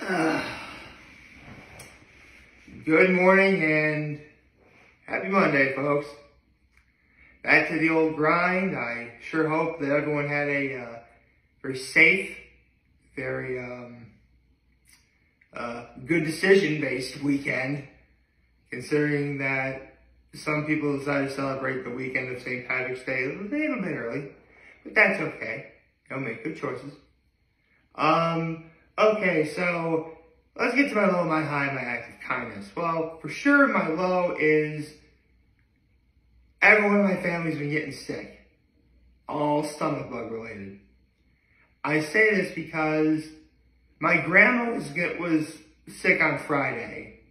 Uh, Good morning and happy Monday, folks. Back to the old grind. I sure hope that everyone had a very safe, very good decision-based weekend, considering that some people decided to celebrate the weekend of St. Patrick's Day a little bit early, but that's okay. They'll make good choices. Okay, so let's get to my low, my high, my act of kindness. Well, for sure, my low is everyone in my family's been getting sick. All stomach bug related. I say this because my grandma was sick on Friday.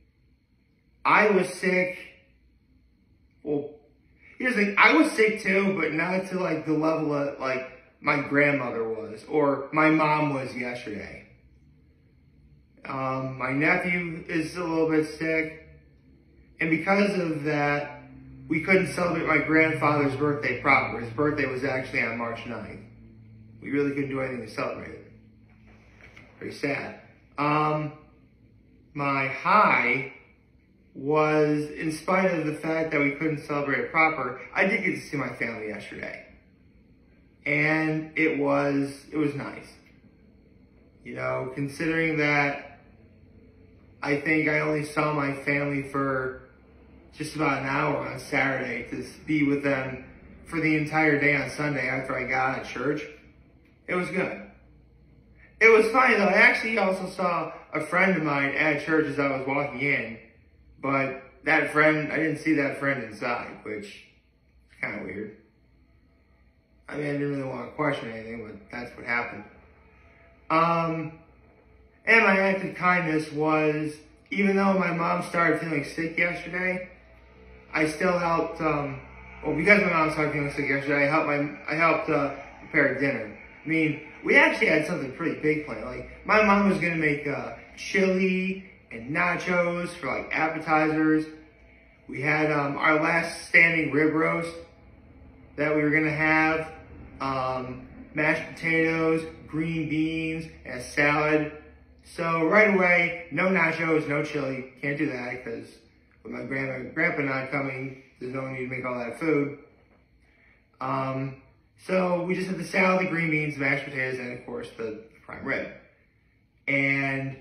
I was sick. Well, here's the thing. I was sick too, but not to like the level that like my grandmother was or my mom was yesterday. My nephew is a little bit sick, and because of that, we couldn't celebrate my grandfather's birthday proper. His birthday was actually on March 9th. We really couldn't do anything to celebrate it. Very sad. My high was, in spite of the fact that we couldn't celebrate it proper, I did get to see my family yesterday. And it was nice. You know, considering that I think I only saw my family for just about an hour on Saturday to be with them for the entire day on Sunday after I got out of church. It was good. It was funny though, I actually also saw a friend of mine at church as I was walking in, but that friend, I didn't see that friend inside, which is kind of weird. I mean, I didn't really want to question anything, but that's what happened. And my act of kindness was, even though my mom started feeling sick yesterday, I still helped, because my mom started feeling sick yesterday, I helped prepare dinner. I mean, we actually had something pretty big planned. Like, my mom was gonna make chili and nachos for like appetizers. We had our last standing rib roast that we were gonna have, mashed potatoes, green beans, and a salad. So right away, no nachos, no chili. Can't do that because with my grandpa not coming, there's no need to make all that food. So we just had the salad, the green beans, mashed potatoes, and of course the prime rib. And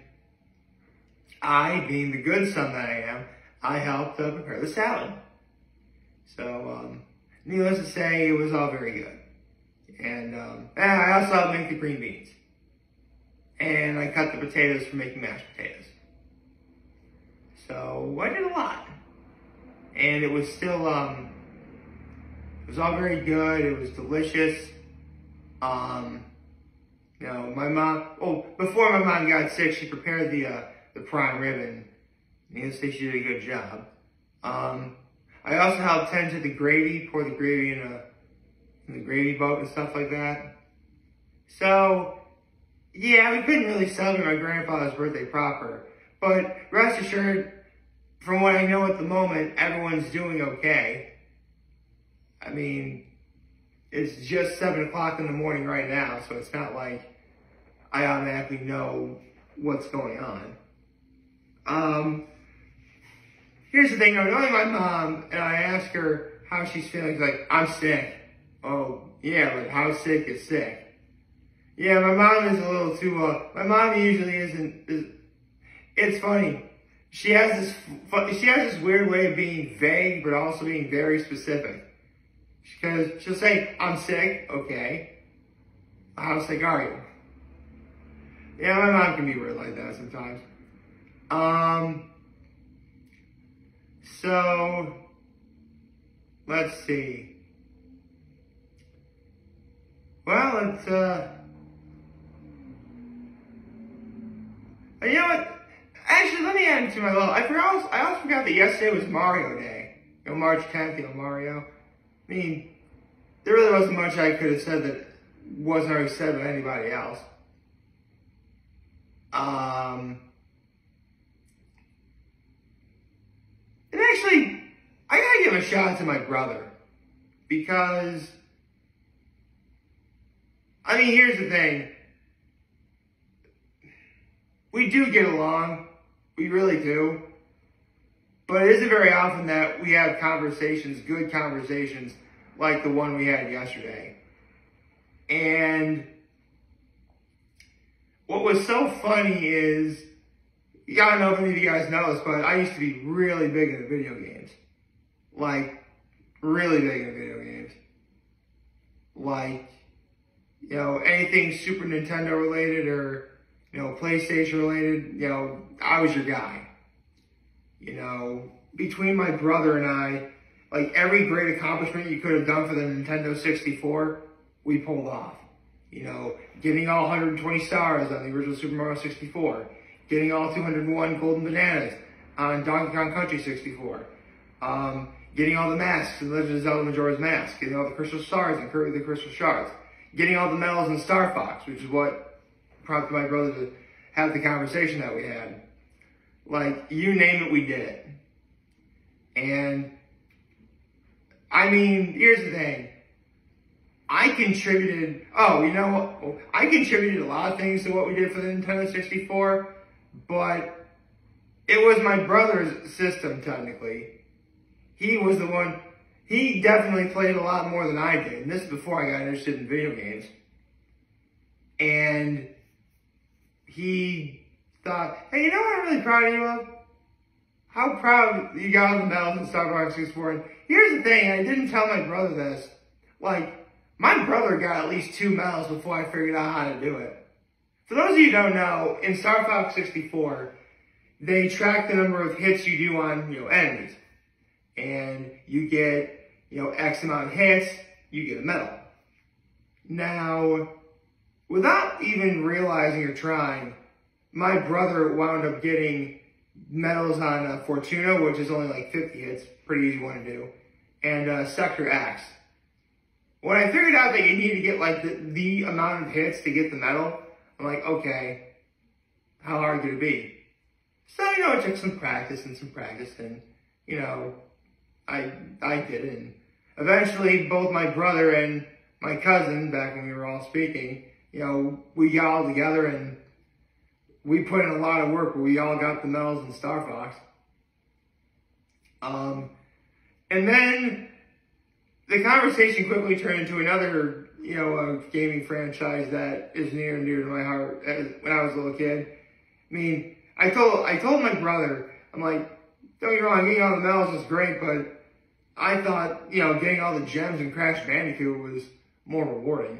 I, being the good son that I am, I helped prepare the salad. So needless to say, it was all very good. And I also helped make the green beans. And I cut the potatoes for making mashed potatoes. So I did a lot. And it was still, it was all very good. It was delicious. You know, my mom, before my mom got sick, she prepared the prime rib, and needless to say, she did a good job. I also helped tend to the gravy, pour the gravy in the gravy boat and stuff like that. So, yeah, we couldn't really celebrate my grandfather's birthday proper, but rest assured, from what I know at the moment, everyone's doing okay. I mean, it's just 7 o'clock in the morning right now, so it's not like I automatically know what's going on. Here's the thing, I was knowing my mom, and I asked her how she's feeling. She's like, I'm sick. Oh, yeah, like how sick is sick? Yeah, my mom is a little too, my mom usually it's funny. She has this weird way of being vague, but also being very specific. Because she'll say, I'm sick, okay. How sick are you? Yeah, my mom can be weird like that sometimes. So, let's see. Well, it's, you know what? Actually, let me add into my low. I also forgot that yesterday was Mario Day. You know, March 10th, you know, Mario. I mean, there really wasn't much I could have said that wasn't already said by anybody else. And actually, I gotta give a shout out to my brother. Because, I mean, here's the thing. we do get along. We really do. But it isn't very often that we have conversations, good conversations, like the one we had yesterday. And what was so funny is, I don't know if any of you guys know this, but I used to be really big into video games. Like, really big into video games. Like, you know, anything Super Nintendo related or, you know, PlayStation related, you know, I was your guy. You know, between my brother and I, like every great accomplishment you could have done for the Nintendo 64, we pulled off. You know, getting all 120 stars on the original Super Mario 64, getting all 201 golden bananas on Donkey Kong Country 64, getting all the masks in Legend of Zelda Majora's Mask, getting all the Crystal Stars in Kirby the Crystal Shards, getting all the medals in Star Fox, which is what prompted my brother to have the conversation that we had. Like, you name it, we did it. And, I mean, here's the thing. I contributed a lot of things to what we did for the Nintendo 64, but it was my brother's system, technically. He was the one, he definitely played a lot more than I did, and this is before I got interested in video games. And he thought, hey, you know what I'm really proud of you of? How proud you got of the medals in Star Fox 64. And here's the thing, I didn't tell my brother this. Like, my brother got at least 2 medals before I figured out how to do it. For those of you who don't know, in Star Fox 64, they track the number of hits you do on, you know, enemies. And you get, you know, X amount of hits, you get a medal. Now, without even realizing or trying, my brother wound up getting medals on Fortuna, which is only like 50 hits, pretty easy one to do, and Sector X. When I figured out that you need to get like the amount of hits to get the medal, I'm like, okay, how hard could it be? So, you know, it took some practice, and, you know, I did it. And eventually, both my brother and my cousin, back when we were all speaking, you know, we got all together and we put in a lot of work, but we all got the medals in Star Fox. And then the conversation quickly turned into another, you know, gaming franchise that is near and dear to my heart when I was a little kid. I mean, I told my brother, I'm like, don't get me wrong, getting all the medals is great, but I thought, you know, getting all the gems in Crash Bandicoot was more rewarding.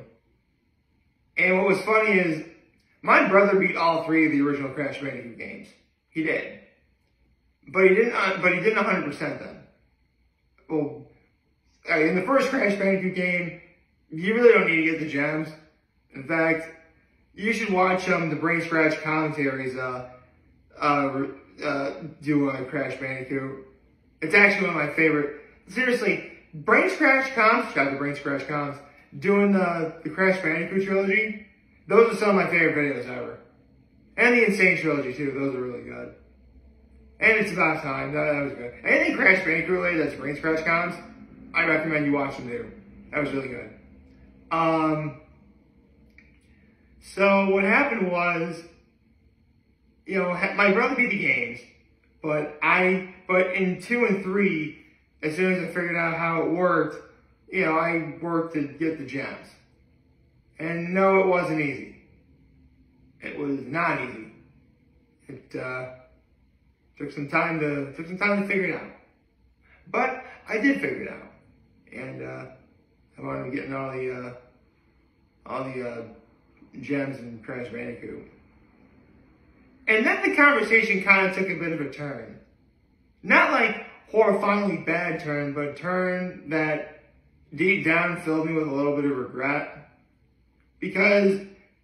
And what was funny is, my brother beat all 3 of the original Crash Bandicoot games. He did. But he didn't 100% them. Well, in the first Crash Bandicoot game, you really don't need to get the gems. In fact, you should watch the Brain Scratch commentaries do Crash Bandicoot. It's actually one of my favorite. Seriously, Brain Scratch comms, shout out to Brain Scratch comms, doing the Crash Bandicoot trilogy. Those are some of my favorite videos ever. And the Insane trilogy too, those are really good. And It's About Time, that was good. Anything Crash Bandicoot related that's Brain Scratch comms, I recommend you watch them too. That was really good. So what happened was, you know, my brother beat the games, but in 2 and 3, as soon as I figured out how it worked, you know, I worked to get the gems. And no, it wasn't easy. It was not easy. It took some time to figure it out. But I did figure it out. And I wound up getting all the gems in Crash Bandicoot. And then the conversation kind of took a bit of a turn. Not like horrifyingly bad turn, but a turn that deep down filled me with a little bit of regret. Because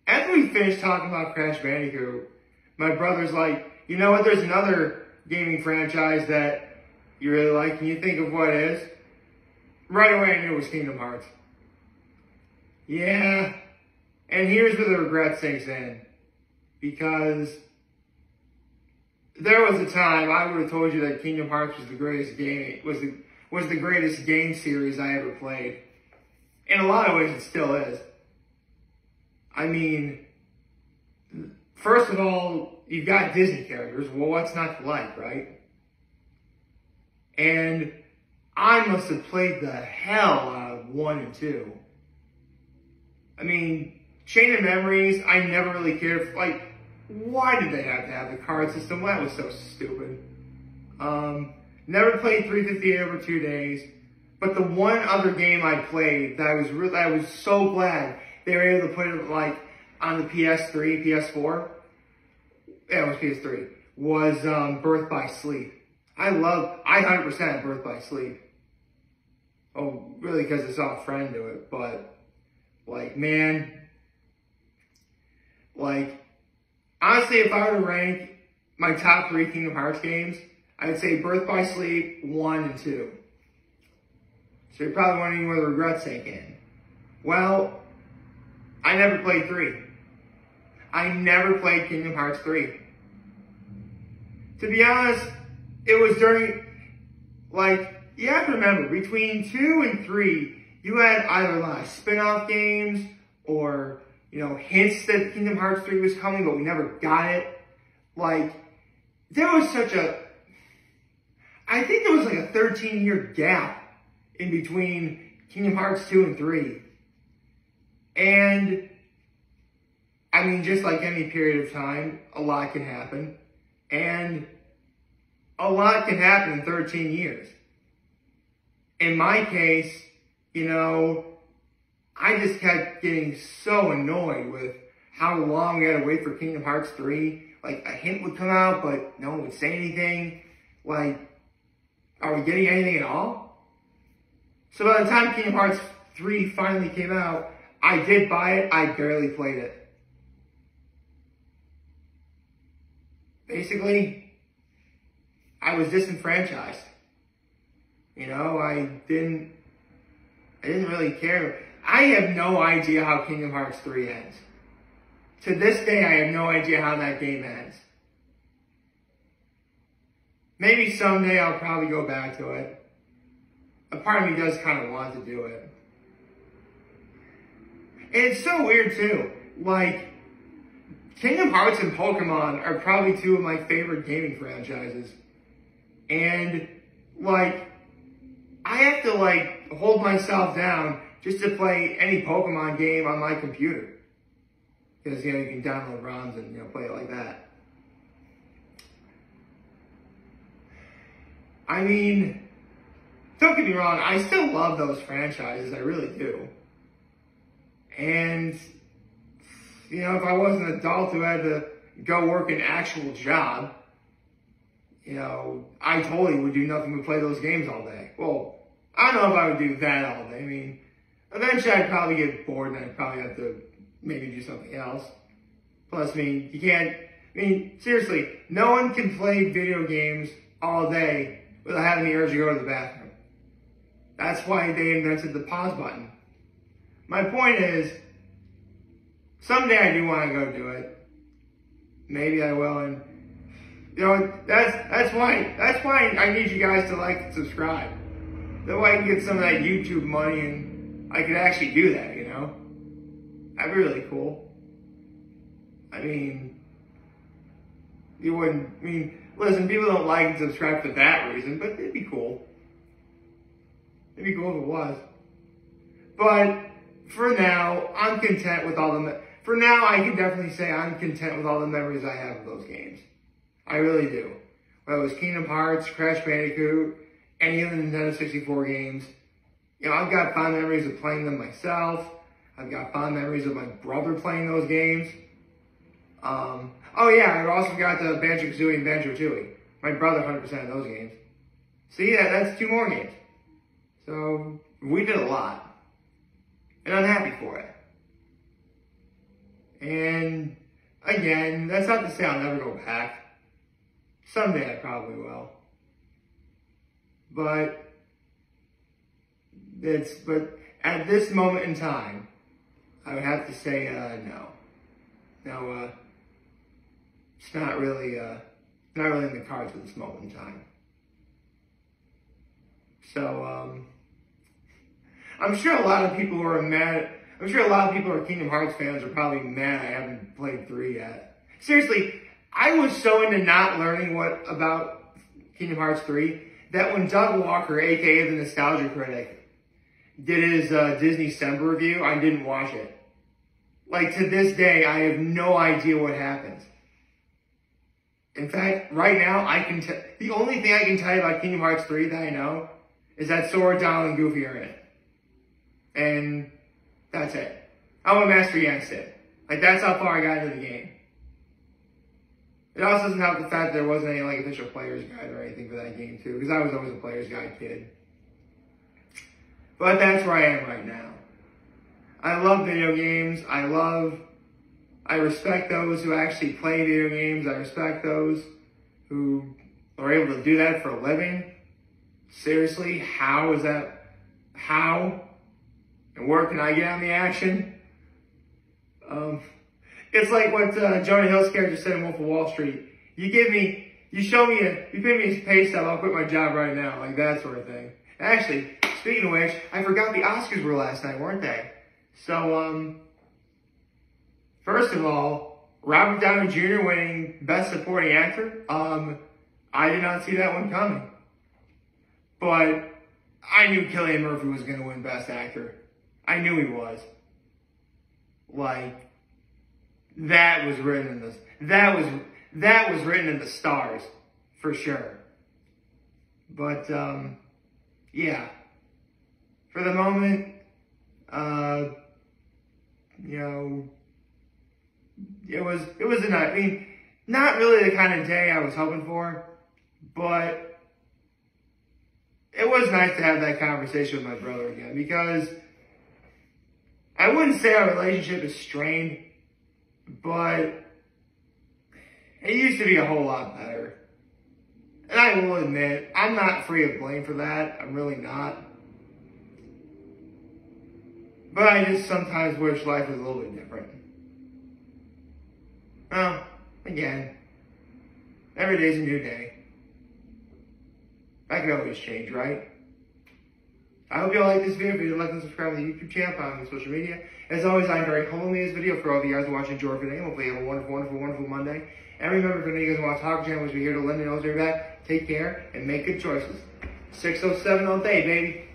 after we finished talking about Crash Bandicoot, my brother's like, you know what, there's another gaming franchise that you really like. Can you think of what it is? Right away I knew it was Kingdom Hearts. Yeah. And here's where the regret sinks in. Because there was a time I would have told you that Kingdom Hearts was the greatest game, was the greatest game series I ever played. In a lot of ways, it still is. I mean, first of all, you've got Disney characters. Well, what's not to like, right? And I must have played the hell out of 1 and 2. I mean, Chain of Memories, I never really cared for, like, why did they have the card system? That was so stupid. Never played 358 over 2 days. But the one other game I played that I was so glad they were able to put it like on the PS3, PS4. Yeah, it was PS3. Was Birth by Sleep. I 100% Birth by Sleep. Oh, really, because I saw a friend do it. But like, man, like, honestly, if I were to rank my top 3 Kingdom Hearts games, I'd say Birth by Sleep 1 and 2. So you're probably wondering where the regrets sink in. Well, I never played 3. I never played Kingdom Hearts 3. To be honest, it was during, like, you have to remember, between 2 and 3, you had either a lot of spin-off games or, you know, hints that Kingdom Hearts 3 was coming, but we never got it. Like, there was I think there was like a 13-year gap in between Kingdom Hearts 2 and 3. And, I mean, just like any period of time, a lot can happen. And a lot can happen in 13 years. In my case, you know, I just kept getting so annoyed with how long we had to wait for Kingdom Hearts 3. Like, a hint would come out, but no one would say anything. Like, are we getting anything at all? So by the time Kingdom Hearts 3 finally came out, I did buy it, I barely played it. Basically, I was disenfranchised. You know, I didn't really care. I have no idea how Kingdom Hearts 3 ends. To this day, I have no idea how that game ends. Maybe someday I'll probably go back to it. A part of me does kind of want to do it. And it's so weird too. Like, Kingdom Hearts and Pokemon are probably 2 of my favorite gaming franchises. And, like, I have to, like, hold myself down just to play any Pokemon game on my computer. Because, you know, you can download ROMs and, you know, play it like that. I mean, don't get me wrong, I still love those franchises, I really do. And, you know, if I was an adult who had to go work an actual job, you know, I totally would do nothing but play those games all day. Well, I don't know if I would do that all day. I mean, eventually I'd probably get bored and I'd probably have to maybe do something else. Plus, I mean, you can't, I mean, seriously, no one can play video games all day without having the urge to go to the bathroom. That's why they invented the pause button. My point is, someday I do want to go do it. Maybe I will, and you know, that's why I need you guys to like and subscribe. That way I can get some of that YouTube money and I could actually do that, you know? That'd be really cool. I mean, listen, people don't like and subscribe for that reason, but it'd be cool. It'd be cool if it was. But for now, I'm content with all the, for now I can definitely say I'm content with all the memories I have of those games. I really do. Whether it was Kingdom Hearts, Crash Bandicoot, any of the Nintendo 64 games. You know, I've got fond memories of playing them myself. I've got fond memories of my brother playing those games. Oh yeah, I've also got the Banjo-Kazooie and Banjo-Tooie. My brother 100% of those games. So yeah, that's 2 more games. So, we did a lot. And I'm happy for it. And, again, that's not to say I'll never go back. Someday I probably will. But at this moment in time, I would have to say, no. No, it's not really in the cards at this moment in time. So, I'm sure a lot of people who are mad, I'm sure a lot of people who are Kingdom Hearts fans are probably mad I haven't played 3 yet. Seriously, I was so into not learning about Kingdom Hearts 3 that when Doug Walker, aka the Nostalgia Critic, did his Disney December review, I didn't watch it. Like, to this day, I have no idea what happens. In fact, right now, the only thing I can tell you about Kingdom Hearts 3 that I know is that Sora, Donald, and Goofy are in it. And that's it. Oh, and Master Yank's it. Like, that's how far I got into the game. It also doesn't help the fact that there wasn't any, like, official player's guide or anything for that game, too, because I was always a player's guide kid. But that's where I am right now. I love video games. I respect those who actually play video games. I respect those who are able to do that for a living. Seriously, how is that? How? And where can I get on the action? It's like what Jonah Hill's character said in Wolf of Wall Street. You pay me a pay stub, I'll quit my job right now. Like that sort of thing. Actually, speaking of which, I forgot the Oscars were last night, weren't they? So, first of all, Robert Downey Jr. winning Best Supporting Actor. I did not see that one coming. But I knew Cillian Murphy was going to win Best Actor. I knew he was. Like, that was written in that was written in the stars, for sure. But, yeah. For the moment, you know, it was a night. I mean, not really the kind of day I was hoping for, but it was nice to have that conversation with my brother again, because I wouldn't say our relationship is strained, but it used to be a whole lot better. And I will admit, I'm not free of blame for that. I'm really not. But I just sometimes wish life was a little bit different. Well, again, every day's a new day. That could always change, right? I hope you all like this video. If you like and subscribe to the YouTube channel, follow me on social media. As always, I'm very humble in this video for all of you guys who are watching Jordan today. Hopefully you have a wonderful, wonderful, wonderful Monday. And remember, if any of you guys want to talk channel, which we're here to lend and always be back, take care and make good choices. 607 all day, baby.